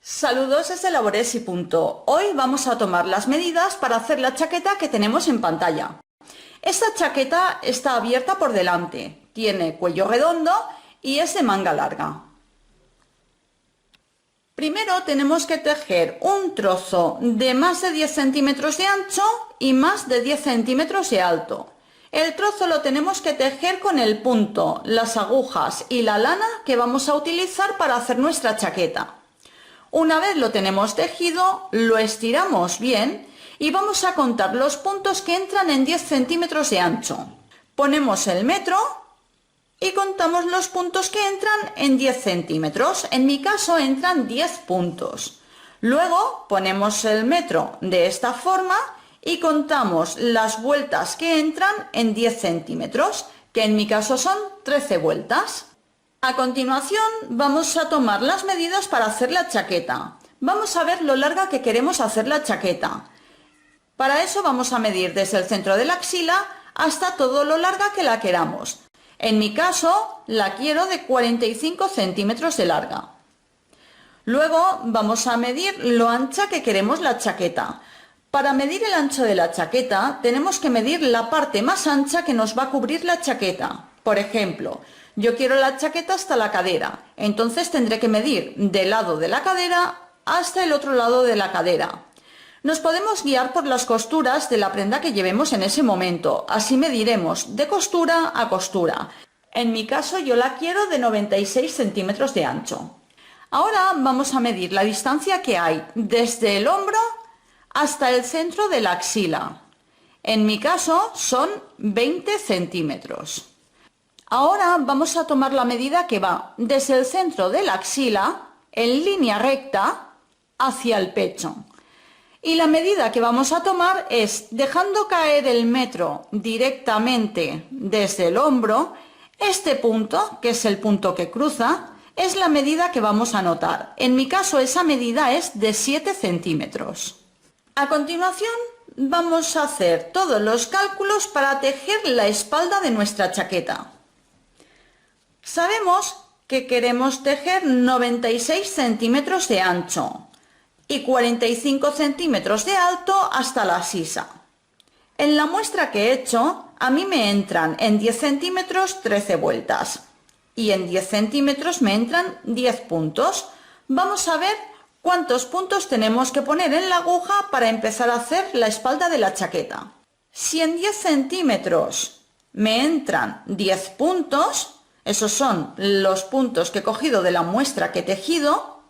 Saludos desde Laboresi.. Hoy vamos a tomar las medidas para hacer la chaqueta que tenemos en pantalla. Esta chaqueta está abierta por delante, tiene cuello redondo y es de manga larga. Primero tenemos que tejer un trozo de más de 10 centímetros de ancho y más de 10 centímetros de alto. El trozo lo tenemos que tejer con el punto, las agujas y la lana que vamos a utilizar para hacer nuestra chaqueta. Una vez lo tenemos tejido, lo estiramos bien y vamos a contar los puntos que entran en 10 centímetros de ancho. Ponemos el metro y contamos los puntos que entran en 10 centímetros. En mi caso entran 10 puntos. Luego ponemos el metro de esta forma y contamos las vueltas que entran en 10 centímetros, que en mi caso son 13 vueltas. A continuación vamos a tomar las medidas para hacer la chaqueta. Vamos a ver lo larga que queremos hacer la chaqueta. Para eso vamos a medir desde el centro de la axila hasta todo lo larga que la queramos. En mi caso la quiero de 45 centímetros de larga. Luego vamos a medir lo ancha que queremos la chaqueta. Para medir el ancho de la chaqueta tenemos que medir la parte más ancha que nos va a cubrir la chaqueta. Por ejemplo, yo quiero la chaqueta hasta la cadera, entonces tendré que medir del lado de la cadera hasta el otro lado de la cadera. Nos podemos guiar por las costuras de la prenda que llevemos en ese momento, así mediremos de costura a costura. En mi caso yo la quiero de 96 centímetros de ancho. Ahora vamos a medir la distancia que hay desde el hombro hasta el centro de la axila. En mi caso son 20 centímetros. Ahora vamos a tomar la medida que va desde el centro de la axila, en línea recta, hacia el pecho. Y la medida que vamos a tomar es dejando caer el metro directamente desde el hombro. Este punto, que es el punto que cruza, es la medida que vamos a anotar. En mi caso esa medida es de 7 centímetros. A continuación vamos a hacer todos los cálculos para tejer la espalda de nuestra chaqueta. Sabemos que queremos tejer 96 centímetros de ancho y 45 centímetros de alto hasta la sisa. En la muestra que he hecho, a mí me entran en 10 centímetros 13 vueltas y en 10 centímetros me entran 10 puntos. Vamos a ver cuántos puntos tenemos que poner en la aguja para empezar a hacer la espalda de la chaqueta. Si en 10 centímetros me entran 10 puntos, esos son los puntos que he cogido de la muestra que he tejido,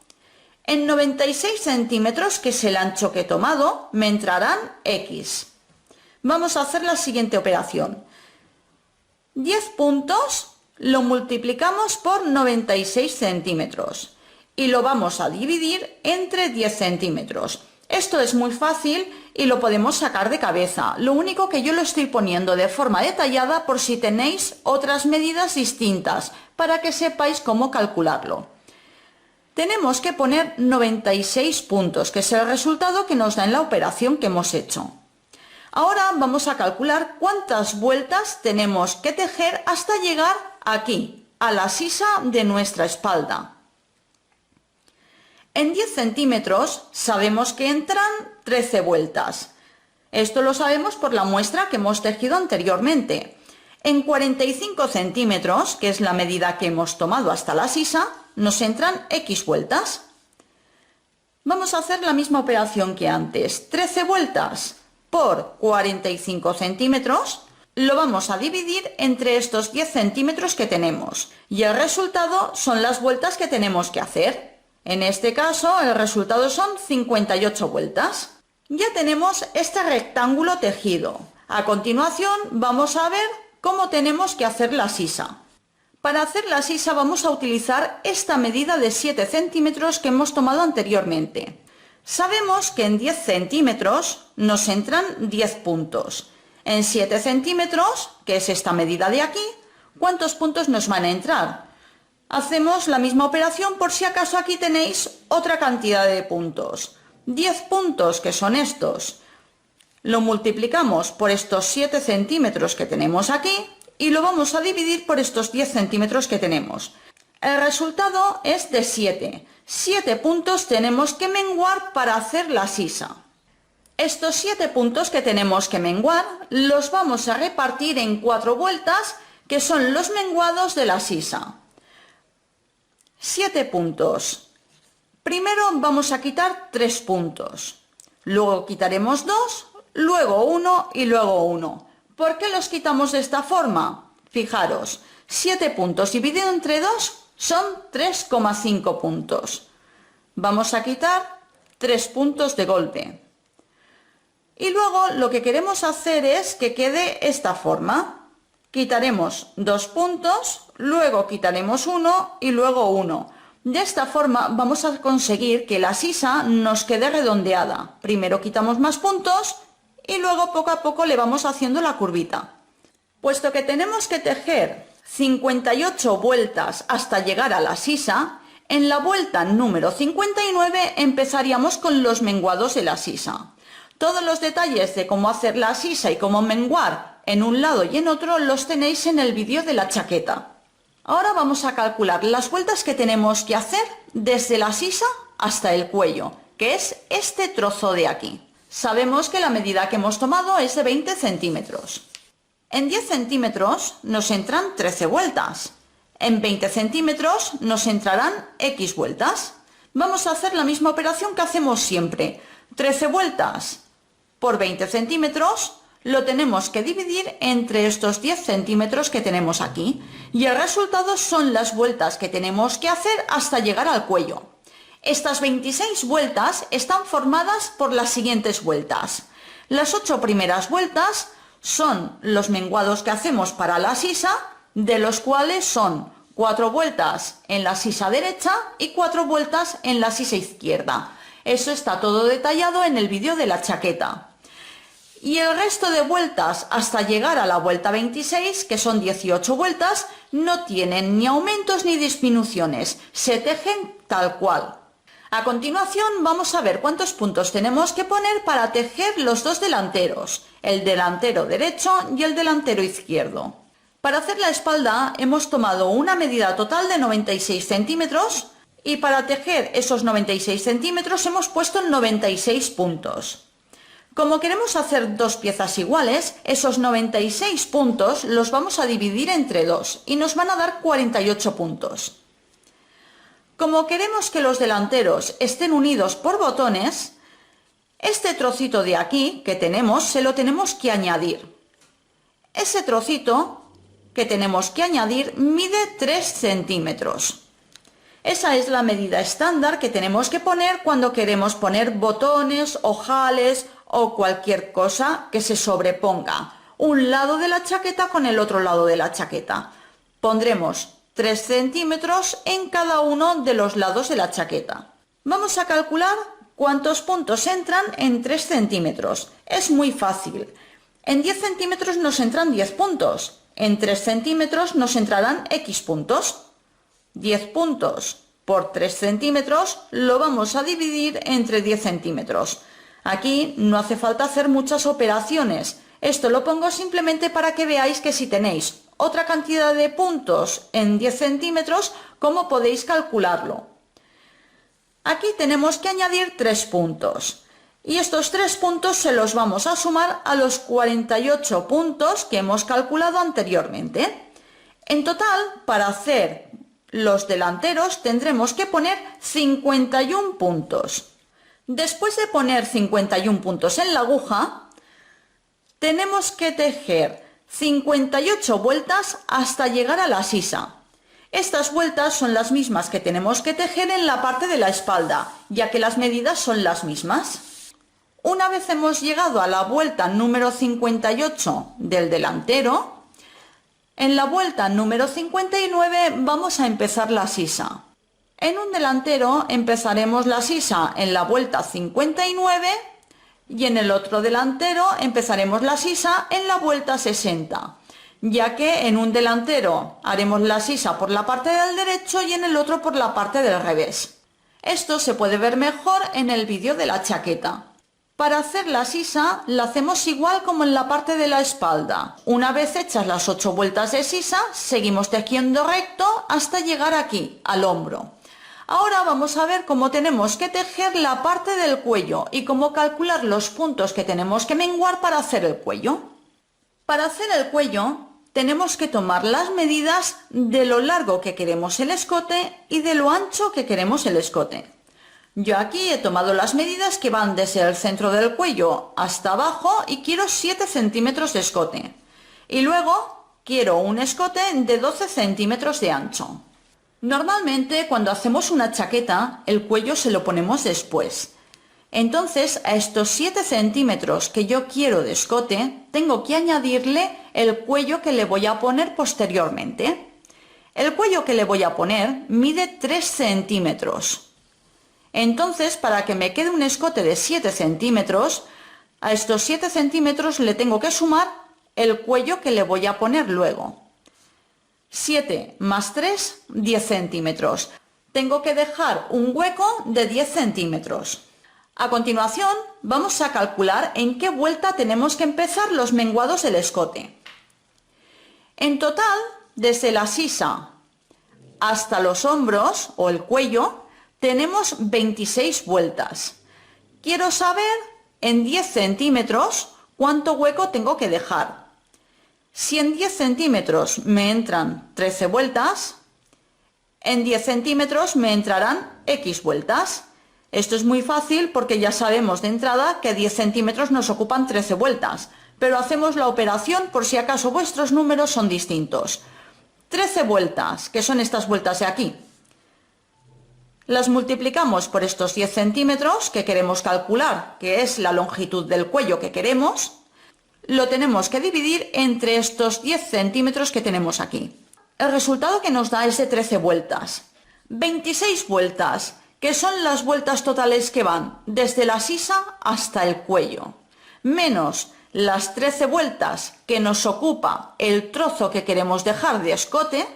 en 96 centímetros, que es el ancho que he tomado, me entrarán X. Vamos a hacer la siguiente operación. 10 puntos lo multiplicamos por 96 centímetros y lo vamos a dividir entre 10 centímetros. Esto es muy fácil y lo podemos sacar de cabeza. Lo único que yo lo estoy poniendo de forma detallada por si tenéis otras medidas distintas, para que sepáis cómo calcularlo. Tenemos que poner 96 puntos, que es el resultado que nos da en la operación que hemos hecho. Ahora vamos a calcular cuántas vueltas tenemos que tejer hasta llegar aquí, a la sisa de nuestra espalda. En 10 centímetros sabemos que entran 13 vueltas. Esto lo sabemos por la muestra que hemos tejido anteriormente. En 45 centímetros, que es la medida que hemos tomado hasta la sisa, nos entran X vueltas. Vamos a hacer la misma operación que antes. 13 vueltas por 45 centímetros lo vamos a dividir entre estos 10 centímetros que tenemos. Y el resultado son las vueltas que tenemos que hacer. En este caso el resultado son 58 vueltas. Ya tenemos este rectángulo tejido. A continuación vamos a ver cómo tenemos que hacer la sisa. Para hacer la sisa vamos a utilizar esta medida de 7 centímetros que hemos tomado anteriormente. Sabemos que en 10 centímetros nos entran 10 puntos. En 7 centímetros, que es esta medida de aquí, ¿cuántos puntos nos van a entrar? Hacemos la misma operación por si acaso aquí tenéis otra cantidad de puntos. 10 puntos, que son estos. Lo multiplicamos por estos 7 centímetros que tenemos aquí y lo vamos a dividir por estos 10 centímetros que tenemos. El resultado es de 7. 7 puntos tenemos que menguar para hacer la sisa. Estos 7 puntos que tenemos que menguar los vamos a repartir en 4 vueltas, que son los menguados de la sisa. 7 puntos. Primero vamos a quitar 3 puntos. Luego quitaremos 2, luego 1 y luego 1. ¿Por qué los quitamos de esta forma? Fijaros, 7 puntos dividido entre 2 son 3,5 puntos. Vamos a quitar 3 puntos de golpe. Y luego lo que queremos hacer es que quede esta forma. Quitaremos 2 puntos, luego quitaremos 1 y luego 1. De esta forma vamos a conseguir que la sisa nos quede redondeada. Primero quitamos más puntos y luego poco a poco le vamos haciendo la curvita. Puesto que tenemos que tejer 58 vueltas hasta llegar a la sisa, en la vuelta número 59 empezaríamos con los menguados de la sisa. Todos los detalles de cómo hacer la sisa y cómo menguar en un lado y en otro los tenéis en el vídeo de la chaqueta. Ahora vamos a calcular las vueltas que tenemos que hacer desde la sisa hasta el cuello, que es este trozo de aquí. Sabemos que la medida que hemos tomado es de 20 centímetros. En 10 centímetros nos entran 13 vueltas. En 20 centímetros nos entrarán X vueltas. Vamos a hacer la misma operación que hacemos siempre. 13 vueltas por 20 centímetros lo tenemos que dividir entre estos 10 centímetros que tenemos aquí. Y el resultado son las vueltas que tenemos que hacer hasta llegar al cuello. Estas 26 vueltas están formadas por las siguientes vueltas. Las 8 primeras vueltas son los menguados que hacemos para la sisa, de los cuales son 4 vueltas en la sisa derecha y 4 vueltas en la sisa izquierda. Eso está todo detallado en el vídeo de la chaqueta. Y el resto de vueltas hasta llegar a la vuelta 26, que son 18 vueltas, no tienen ni aumentos ni disminuciones, se tejen tal cual. A continuación vamos a ver cuántos puntos tenemos que poner para tejer los dos delanteros, el delantero derecho y el delantero izquierdo. Para hacer la espalda hemos tomado una medida total de 96 centímetros y para tejer esos 96 centímetros hemos puesto 96 puntos. Como queremos hacer dos piezas iguales, esos 96 puntos los vamos a dividir entre 2 y nos van a dar 48 puntos. Como queremos que los delanteros estén unidos por botones, este trocito de aquí que tenemos se lo tenemos que añadir. Ese trocito que tenemos que añadir mide 3 centímetros. Esa es la medida estándar que tenemos que poner cuando queremos poner botones, ojales o cualquier cosa que se sobreponga un lado de la chaqueta con el otro lado de la chaqueta. Pondremos 3 centímetros en cada uno de los lados de la chaqueta. Vamos a calcular cuántos puntos entran en 3 centímetros. Es muy fácil. En 10 centímetros nos entran 10 puntos. En 3 centímetros nos entrarán X puntos. 10 puntos por 3 centímetros lo vamos a dividir entre 10 centímetros. Aquí no hace falta hacer muchas operaciones. Esto lo pongo simplemente para que veáis que si tenéis otra cantidad de puntos en 10 centímetros, ¿cómo podéis calcularlo? Aquí tenemos que añadir 3 puntos. Y estos 3 puntos se los vamos a sumar a los 48 puntos que hemos calculado anteriormente. En total, para hacer los delanteros tendremos que poner 51 puntos. Después de poner 51 puntos en la aguja, tenemos que tejer 58 vueltas hasta llegar a la sisa. Estas vueltas son las mismas que tenemos que tejer en la parte de la espalda, ya que las medidas son las mismas. Una vez hemos llegado a la vuelta número 58 del delantero, en la vuelta número 59 vamos a empezar la sisa. En un delantero empezaremos la sisa en la vuelta 59 y en el otro delantero empezaremos la sisa en la vuelta 60, ya que en un delantero haremos la sisa por la parte del derecho y en el otro por la parte del revés. Esto se puede ver mejor en el vídeo de la chaqueta. Para hacer la sisa la hacemos igual como en la parte de la espalda. Una vez hechas las 8 vueltas de sisa, seguimos tejiendo recto hasta llegar aquí, al hombro. Ahora vamos a ver cómo tenemos que tejer la parte del cuello y cómo calcular los puntos que tenemos que menguar para hacer el cuello. Para hacer el cuello tenemos que tomar las medidas de lo largo que queremos el escote y de lo ancho que queremos el escote. Yo aquí he tomado las medidas que van desde el centro del cuello hasta abajo y quiero 7 centímetros de escote. Y luego quiero un escote de 12 centímetros de ancho. Normalmente cuando hacemos una chaqueta el cuello se lo ponemos después. Entonces a estos 7 centímetros que yo quiero de escote tengo que añadirle el cuello que le voy a poner posteriormente. El cuello que le voy a poner mide 3 centímetros. Entonces para que me quede un escote de 7 centímetros, a estos 7 centímetros le tengo que sumar el cuello que le voy a poner luego. 7 más 3, 10 centímetros. Tengo que dejar un hueco de 10 centímetros. A continuación, vamos a calcular en qué vuelta tenemos que empezar los menguados del escote. En total, desde la sisa hasta los hombros o el cuello, tenemos 26 vueltas. Quiero saber en 10 centímetros cuánto hueco tengo que dejar. Si en 10 centímetros me entran 13 vueltas, en 10 centímetros me entrarán X vueltas. Esto es muy fácil porque ya sabemos de entrada que 10 centímetros nos ocupan 13 vueltas, pero hacemos la operación por si acaso vuestros números son distintos. 13 vueltas, que son estas vueltas de aquí. Las multiplicamos por estos 10 centímetros que queremos calcular, que es la longitud del cuello que queremos. Lo tenemos que dividir entre estos 10 centímetros que tenemos aquí. El resultado que nos da es de 13 vueltas. 26 vueltas, que son las vueltas totales que van desde la sisa hasta el cuello, menos las 13 vueltas que nos ocupa el trozo que queremos dejar de escote,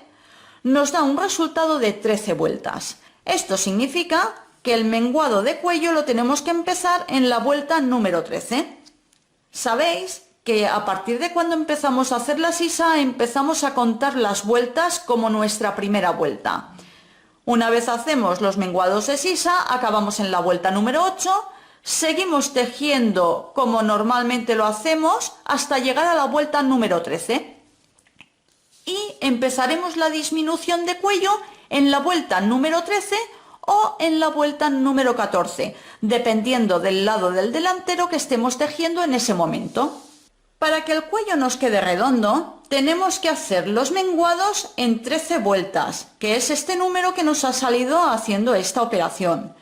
nos da un resultado de 13 vueltas. Esto significa que el menguado de cuello lo tenemos que empezar en la vuelta número 13. Sabéis que a partir de cuando empezamos a hacer la sisa empezamos a contar las vueltas como nuestra primera vuelta. Una vez hacemos los menguados de sisa, acabamos en la vuelta número 8, seguimos tejiendo como normalmente lo hacemos hasta llegar a la vuelta número 13. Y empezaremos la disminución de cuello en la vuelta número 13 o en la vuelta número 14, dependiendo del lado del delantero que estemos tejiendo en ese momento. Para que el cuello nos quede redondo, tenemos que hacer los menguados en 13 vueltas, que es este número que nos ha salido haciendo esta operación.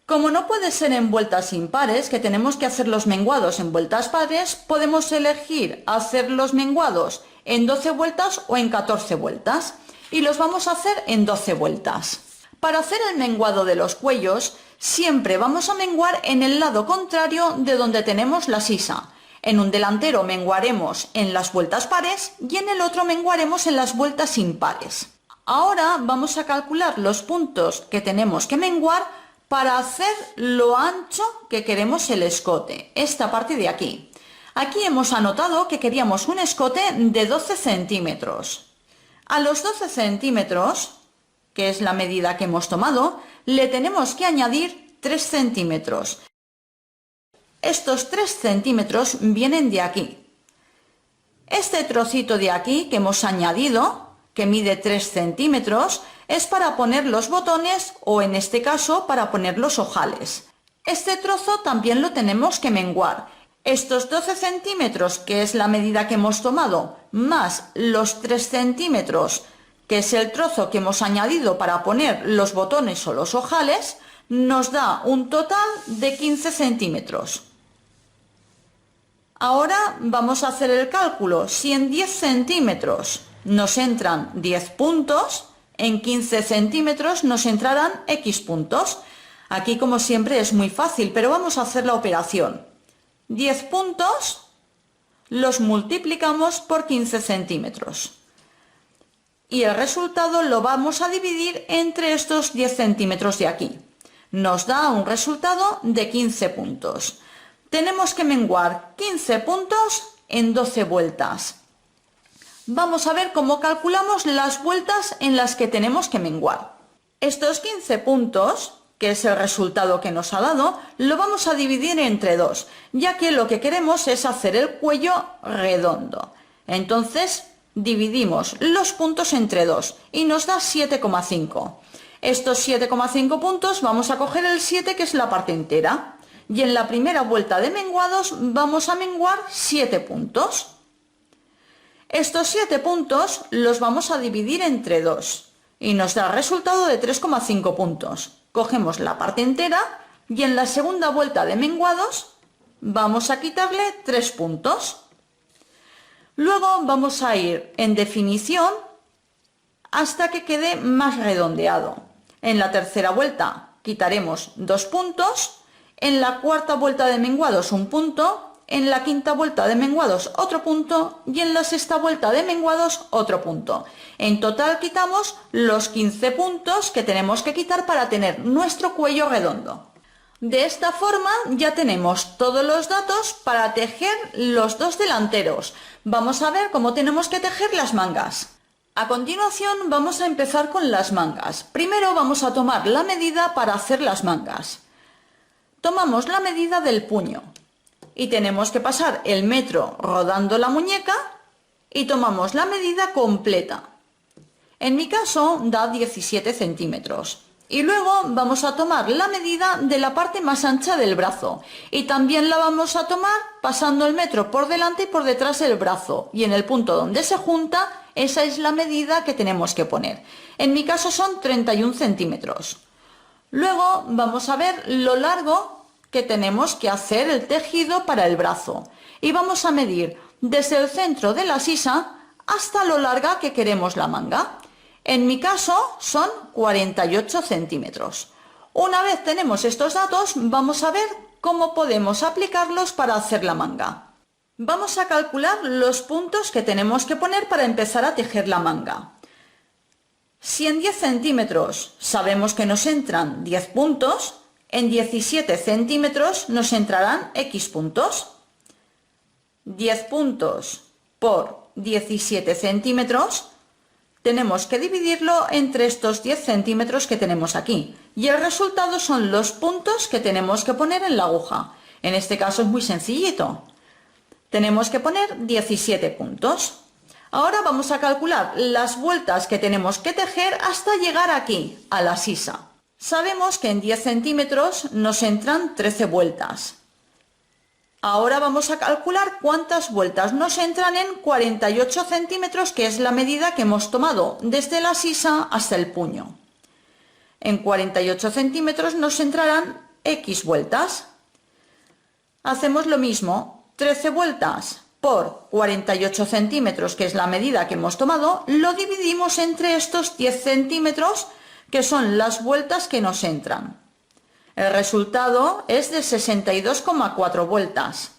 Como no puede ser en vueltas impares, que tenemos que hacer los menguados en vueltas pares, podemos elegir hacer los menguados en 12 vueltas o en 14 vueltas, y los vamos a hacer en 12 vueltas. Para hacer el menguado de los cuellos, siempre vamos a menguar en el lado contrario de donde tenemos la sisa. En un delantero menguaremos en las vueltas pares y en el otro menguaremos en las vueltas impares. Ahora vamos a calcular los puntos que tenemos que menguar para hacer lo ancho que queremos el escote, esta parte de aquí. Aquí hemos anotado que queríamos un escote de 12 centímetros. A los 12 centímetros, que es la medida que hemos tomado, le tenemos que añadir 3 centímetros. Estos 3 centímetros vienen de aquí. Este trocito de aquí que hemos añadido, que mide 3 centímetros, es para poner los botones o en este caso para poner los ojales. Este trozo también lo tenemos que menguar. Estos 12 centímetros, que es la medida que hemos tomado, más los 3 centímetros, que es el trozo que hemos añadido para poner los botones o los ojales, nos da un total de 15 centímetros. Ahora vamos a hacer el cálculo. Si en 10 centímetros nos entran 10 puntos, en 15 centímetros nos entrarán X puntos. Aquí, como siempre, es muy fácil, pero vamos a hacer la operación. 10 puntos los multiplicamos por 15 centímetros. Y el resultado lo vamos a dividir entre estos 10 centímetros de aquí. Nos da un resultado de 15 puntos. Tenemos que menguar 15 puntos en 12 vueltas. Vamos a ver cómo calculamos las vueltas en las que tenemos que menguar. Estos 15 puntos, que es el resultado que nos ha dado, lo vamos a dividir entre 2, ya que lo que queremos es hacer el cuello redondo. Entonces, dividimos los puntos entre 2 y nos da 7,5. Estos 7,5 puntos vamos a coger el 7, que es la parte entera, y en la primera vuelta de menguados vamos a menguar 7 puntos. Estos 7 puntos los vamos a dividir entre 2 y nos da el resultado de 3,5 puntos. Cogemos la parte entera y en la segunda vuelta de menguados vamos a quitarle 3 puntos. Luego vamos a ir en definición hasta que quede más redondeado. En la tercera vuelta quitaremos 2 puntos, en la cuarta vuelta de menguados 1 punto, en la quinta vuelta de menguados otro punto y en la sexta vuelta de menguados otro punto. En total quitamos los 15 puntos que tenemos que quitar para tener nuestro cuello redondo. De esta forma ya tenemos todos los datos para tejer los dos delanteros. Vamos a ver cómo tenemos que tejer las mangas. A continuación vamos a empezar con las mangas. Primero vamos a tomar la medida para hacer las mangas. Tomamos la medida del puño y tenemos que pasar el metro rodando la muñeca y tomamos la medida completa. En mi caso da 17 centímetros. Y luego vamos a tomar la medida de la parte más ancha del brazo y también la vamos a tomar pasando el metro por delante y por detrás del brazo, y en el punto donde se junta, esa es la medida que tenemos que poner. En mi caso son 31 centímetros. Luego vamos a ver lo largo que tenemos que hacer el tejido para el brazo y vamos a medir desde el centro de la sisa hasta lo larga que queremos la manga. En mi caso son 48 centímetros. Una vez tenemos estos datos, vamos a ver cómo podemos aplicarlos para hacer la manga. Vamos a calcular los puntos que tenemos que poner para empezar a tejer la manga. Si en 10 centímetros sabemos que nos entran 10 puntos, en 17 centímetros nos entrarán X puntos. 10 puntos por 17 centímetros tenemos que dividirlo entre estos 10 centímetros que tenemos aquí y el resultado son los puntos que tenemos que poner en la aguja. En este caso es muy sencillito. Tenemos que poner 17 puntos. Ahora vamos a calcular las vueltas que tenemos que tejer hasta llegar aquí, a la sisa. Sabemos que en 10 centímetros nos entran 13 vueltas. Ahora vamos a calcular cuántas vueltas nos entran en 48 centímetros, que es la medida que hemos tomado desde la sisa hasta el puño. En 48 centímetros nos entrarán X vueltas. Hacemos lo mismo, 13 vueltas por 48 centímetros, que es la medida que hemos tomado, lo dividimos entre estos 10 centímetros, que son las vueltas que nos entran. El resultado es de 62,4 vueltas.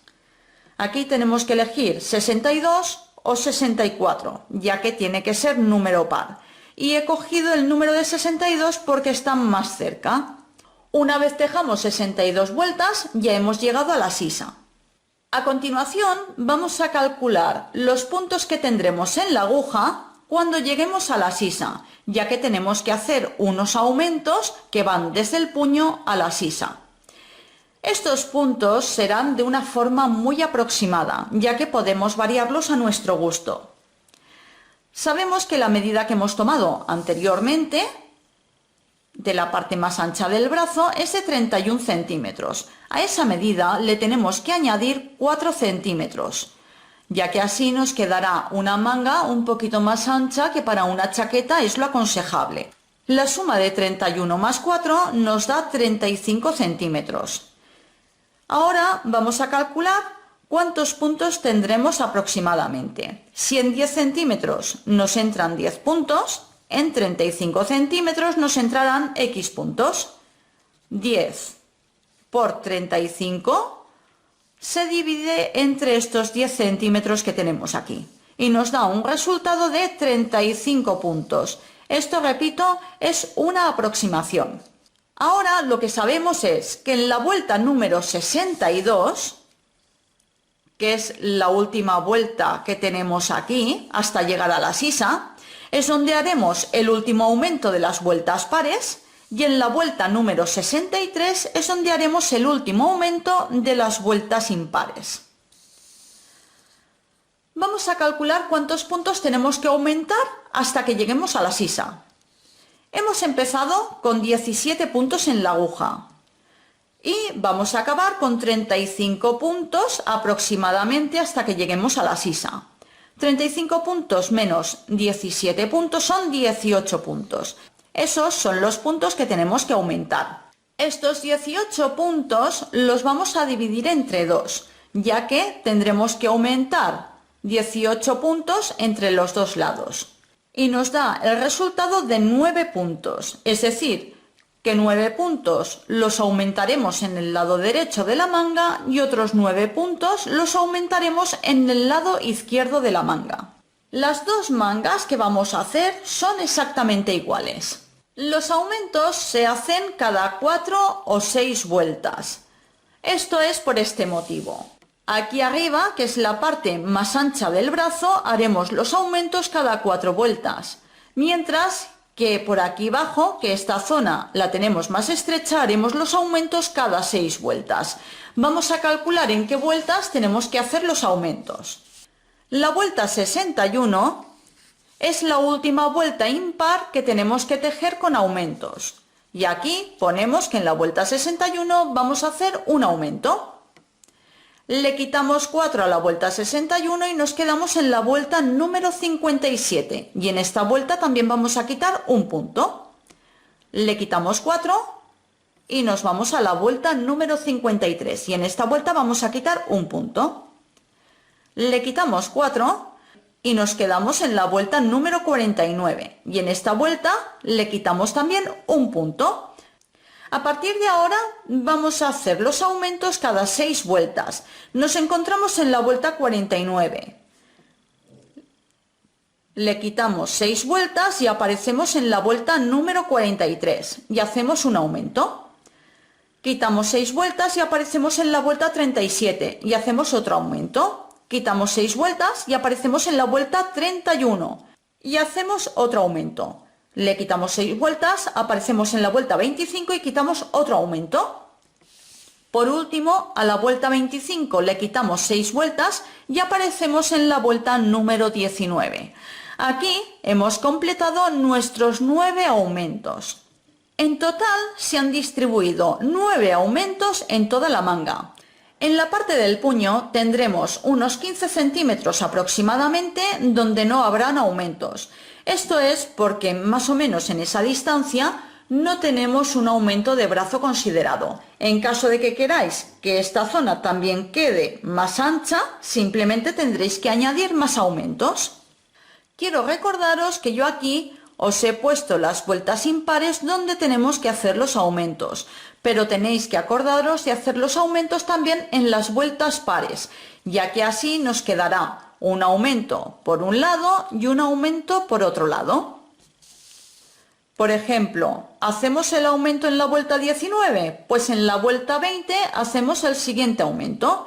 Aquí tenemos que elegir 62 o 64, ya que tiene que ser número par. Y he cogido el número de 62 porque está más cerca. Una vez tejamos 62 vueltas, ya hemos llegado a la sisa. A continuación, vamos a calcular los puntos que tendremos en la aguja cuando lleguemos a la sisa, ya que tenemos que hacer unos aumentos que van desde el puño a la sisa. Estos puntos serán de una forma muy aproximada, ya que podemos variarlos a nuestro gusto. Sabemos que la medida que hemos tomado anteriormente de la parte más ancha del brazo es de 31 centímetros. A esa medida le tenemos que añadir 4 centímetros. Ya que así nos quedará una manga un poquito más ancha, que para una chaqueta es lo aconsejable. La suma de 31 más 4 nos da 35 centímetros. Ahora vamos a calcular cuántos puntos tendremos aproximadamente. Si en 10 centímetros nos entran 10 puntos, en 35 centímetros nos entrarán X puntos. 10 por 35 se divide entre estos 10 centímetros que tenemos aquí y nos da un resultado de 35 puntos. Esto, repito, es una aproximación. Ahora lo que sabemos es que en la vuelta número 62, que es la última vuelta que tenemos aquí hasta llegar a la sisa, es donde haremos el último aumento de las vueltas pares, y en la vuelta número 63 es donde haremos el último aumento de las vueltas impares. Vamos a calcular cuántos puntos tenemos que aumentar hasta que lleguemos a la sisa. Hemos empezado con 17 puntos en la aguja y vamos a acabar con 35 puntos aproximadamente hasta que lleguemos a la sisa. 35 puntos menos 17 puntos son 18 puntos. Esos son los puntos que tenemos que aumentar. Estos 18 puntos los vamos a dividir entre 2, ya que tendremos que aumentar 18 puntos entre los dos lados. Y nos da el resultado de 9 puntos, es decir, que 9 puntos los aumentaremos en el lado derecho de la manga y otros 9 puntos los aumentaremos en el lado izquierdo de la manga. Las dos mangas que vamos a hacer son exactamente iguales. Los aumentos se hacen cada 4 o 6 vueltas. Esto es por este motivo. Aquí arriba, que es la parte más ancha del brazo, haremos los aumentos cada 4 vueltas, mientras que por aquí abajo, que esta zona la tenemos más estrecha, haremos los aumentos cada 6 vueltas. Vamos a calcular en qué vueltas tenemos que hacer los aumentos. La vuelta 61 es la última vuelta impar que tenemos que tejer con aumentos. Y aquí ponemos que en la vuelta 61 vamos a hacer un aumento. Le quitamos 4 a la vuelta 61 y nos quedamos en la vuelta número 57. Y en esta vuelta también vamos a quitar un punto. Le quitamos 4 y nos vamos a la vuelta número 53. Y en esta vuelta vamos a quitar un punto. Le quitamos 4 y nos quedamos en la vuelta número 49. Y en esta vuelta le quitamos también un punto. A partir de ahora vamos a hacer los aumentos cada 6 vueltas. Nos encontramos en la vuelta 49. Le quitamos 6 vueltas y aparecemos en la vuelta número 43 y hacemos un aumento. Quitamos 6 vueltas y aparecemos en la vuelta 37 y hacemos otro aumento. Quitamos 6 vueltas y aparecemos en la vuelta 31 y hacemos otro aumento. Le quitamos 6 vueltas, aparecemos en la vuelta 25 y quitamos otro aumento. Por último, a la vuelta 25 le quitamos 6 vueltas y aparecemos en la vuelta número 19. Aquí hemos completado nuestros 9 aumentos. En total se han distribuido 9 aumentos en toda la manga. En la parte del puño tendremos unos 15 centímetros aproximadamente donde no habrán aumentos. Esto es porque más o menos en esa distancia no tenemos un aumento de brazo considerado. En caso de que queráis que esta zona también quede más ancha, simplemente tendréis que añadir más aumentos. Quiero recordaros que yo aquí os he puesto las vueltas impares donde tenemos que hacer los aumentos, pero tenéis que acordaros de hacer los aumentos también en las vueltas pares, ya que así nos quedará un aumento por un lado y un aumento por otro lado. Por ejemplo, ¿hacemos el aumento en la vuelta 19? Pues en la vuelta 20 hacemos el siguiente aumento.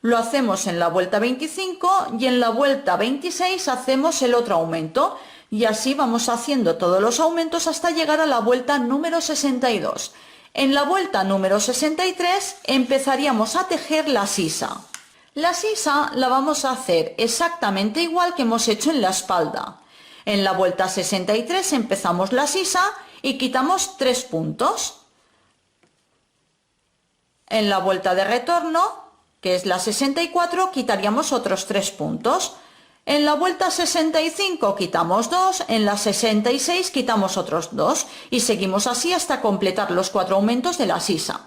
Lo hacemos en la vuelta 25 y en la vuelta 26 hacemos el otro aumento. Y así vamos haciendo todos los aumentos hasta llegar a la vuelta número 62. En la vuelta número 63 empezaríamos a tejer la sisa. La sisa la vamos a hacer exactamente igual que hemos hecho en la espalda. En la vuelta 63 empezamos la sisa y quitamos 3 puntos. En la vuelta de retorno, que es la 64, quitaríamos otros 3 puntos. En la vuelta 65 quitamos 2, en la 66 quitamos otros 2 y seguimos así hasta completar los 4 aumentos de la sisa.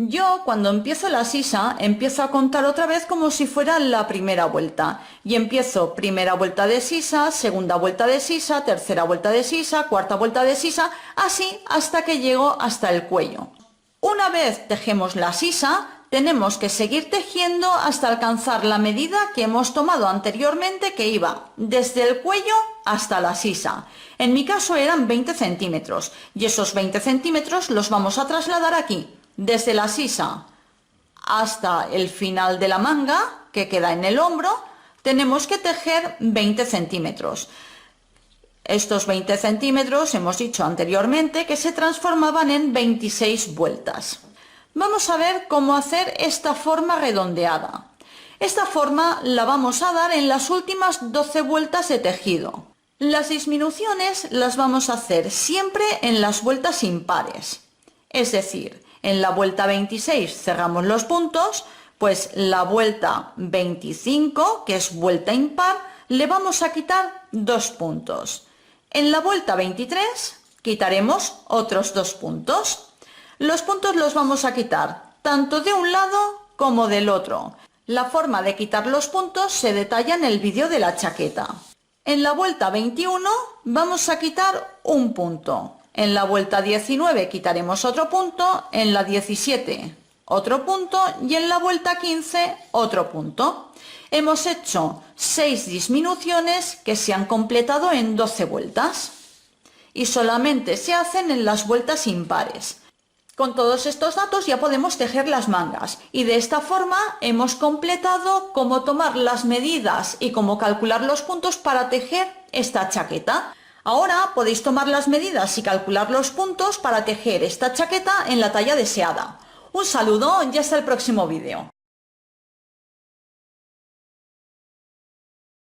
Yo cuando empiezo la sisa empiezo a contar otra vez como si fuera la primera vuelta y empiezo primera vuelta de sisa, segunda vuelta de sisa, tercera vuelta de sisa, cuarta vuelta de sisa, así hasta que llego hasta el cuello. Una vez tejemos la sisa, tenemos que seguir tejiendo hasta alcanzar la medida que hemos tomado anteriormente, que iba desde el cuello hasta la sisa. En mi caso eran 20 centímetros y esos 20 centímetros los vamos a trasladar aquí, desde la sisa hasta el final de la manga, que queda en el hombro, tenemos que tejer 20 centímetros. Estos 20 centímetros hemos dicho anteriormente que se transformaban en 26 vueltas. Vamos a ver cómo hacer esta forma redondeada. Esta forma la vamos a dar en las últimas 12 vueltas de tejido. Las disminuciones las vamos a hacer siempre en las vueltas impares. Es decir, en la vuelta 26 cerramos los puntos, pues la vuelta 25, que es vuelta impar, le vamos a quitar 2 puntos. En la vuelta 23 quitaremos otros 2 puntos. Los puntos los vamos a quitar tanto de un lado como del otro. La forma de quitar los puntos se detalla en el vídeo de la chaqueta. En la vuelta 21 vamos a quitar un punto. En la vuelta 19 quitaremos otro punto, en la 17 otro punto y en la vuelta 15 otro punto. Hemos hecho 6 disminuciones que se han completado en 12 vueltas y solamente se hacen en las vueltas impares. Con todos estos datos ya podemos tejer las mangas y de esta forma hemos completado cómo tomar las medidas y cómo calcular los puntos para tejer esta chaqueta. Ahora podéis tomar las medidas y calcular los puntos para tejer esta chaqueta en la talla deseada. Un saludo y hasta el próximo vídeo.